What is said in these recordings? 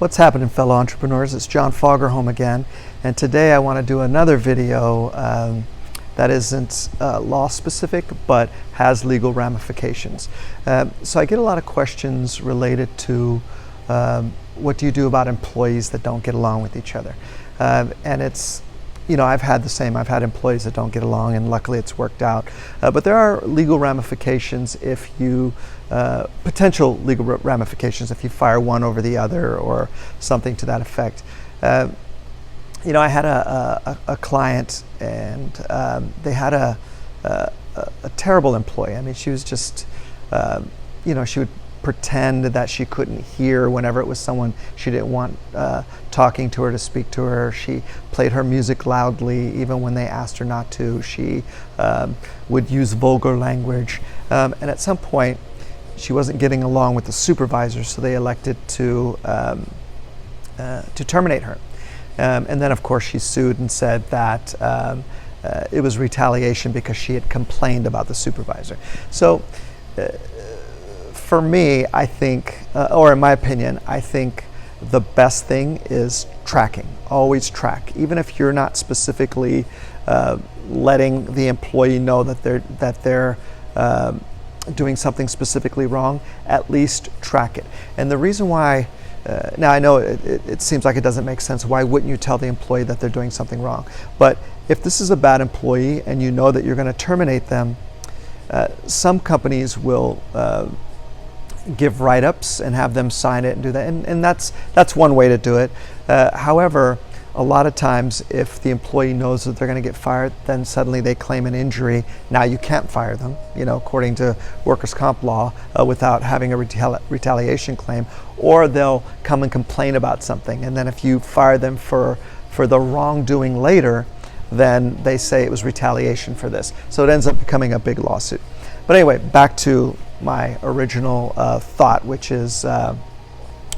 What's happening, fellow entrepreneurs? It's John Fagerholm again, and today I want to do another video that isn't law specific but has legal ramifications. So I get a lot of questions related to what do you do about employees that don't get along with each other, and it's, you know, I've had the same. I've had employees that don't get along, and luckily it's worked out. But there are legal ramifications if you, potential legal ramifications if you fire one over the other or something to that effect. You know, I had a client, and they had a terrible employee. I mean, she was just, you know, she would pretend that she couldn't hear whenever it was someone she didn't want talking to her, to speak to her. She played her music loudly even when they asked her not to. She would use vulgar language, and at some point she wasn't getting along with the supervisor, so they elected to terminate her. And then of course she sued and said that it was retaliation because she had complained about the supervisor. So for me, I think, or in my opinion, I think the best thing is tracking. Always track, even if you're not specifically letting the employee know that they're doing something specifically wrong. At least track it. And the reason why, now I know it seems like it doesn't make sense. Why wouldn't you tell the employee that they're doing something wrong? But if this is a bad employee and you know that you're going to terminate them, some companies will give write-ups and have them sign it and do that, and that's one way to do it. However, a lot of times if the employee knows that they're going to get fired, then suddenly they claim an injury. Now you can't fire them, you know, according to workers' comp law, without having a retaliation claim, or they'll come and complain about something, and then if you fire them for the wrongdoing later, then they say it was retaliation for this. So it ends up becoming a big lawsuit. But anyway, back to my original thought, which is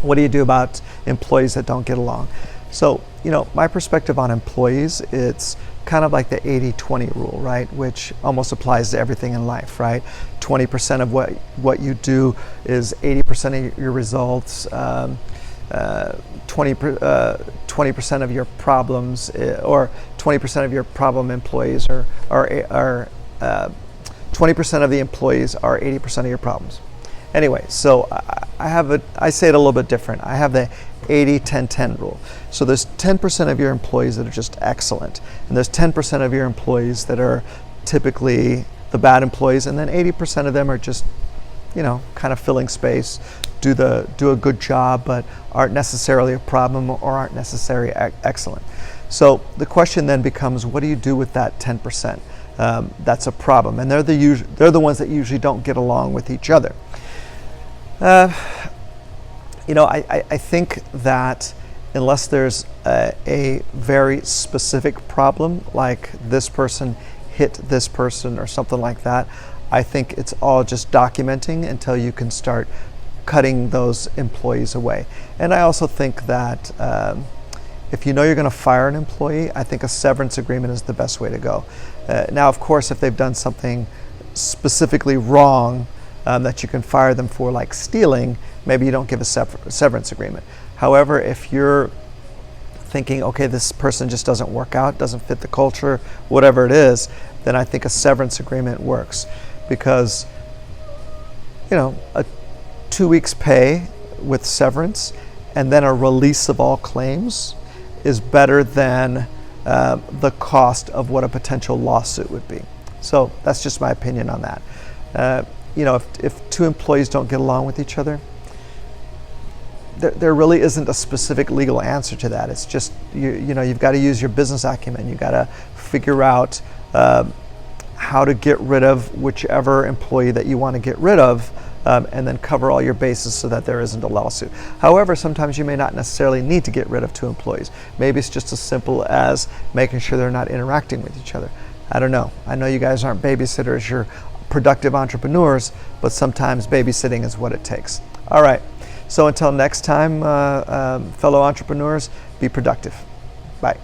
what do you do about employees that don't get along? So, you know, my perspective on employees, it's kind of like the 80-20 rule, right? Which almost applies to everything in life, right? 20% of what you do is 80% of your results. 20% of your problems, or 20% of your problem employees are 20% of the employees are 80% of your problems. Anyway, so I say it a little bit different. I have the 80-10-10 rule. So there's 10% of your employees that are just excellent, and there's 10% of your employees that are typically the bad employees, and then 80% of them are just, you know, kind of filling space, do a good job, but aren't necessarily a problem or aren't necessarily excellent. So the question then becomes, what do you do with that 10%? That's a problem, and they're the ones that usually don't get along with each other. You know, I think that unless there's a very specific problem, like this person hit this person or something like that, I think it's all just documenting until you can start cutting those employees away. And I also think that if you know you're going to fire an employee, I think a severance agreement is the best way to go. Now, of course, if they've done something specifically wrong that you can fire them for, like stealing, maybe you don't give a severance agreement. However, if you're thinking, okay, this person just doesn't work out, doesn't fit the culture, whatever it is, then I think a severance agreement works, because, you know, a 2 weeks pay with severance and then a release of all claims is better than the cost of what a potential lawsuit would be. So that's just my opinion on that. You know, if two employees don't get along with each other, there really isn't a specific legal answer to that. It's just, you know, you've got to use your business acumen. You've got to figure out how to get rid of whichever employee that you want to get rid of, and then cover all your bases so that there isn't a lawsuit. However, sometimes you may not necessarily need to get rid of two employees. Maybe it's just as simple as making sure they're not interacting with each other. I don't know. I know you guys aren't babysitters, you're productive entrepreneurs, but sometimes babysitting is what it takes. All right, so until next time, fellow entrepreneurs, be productive. Bye.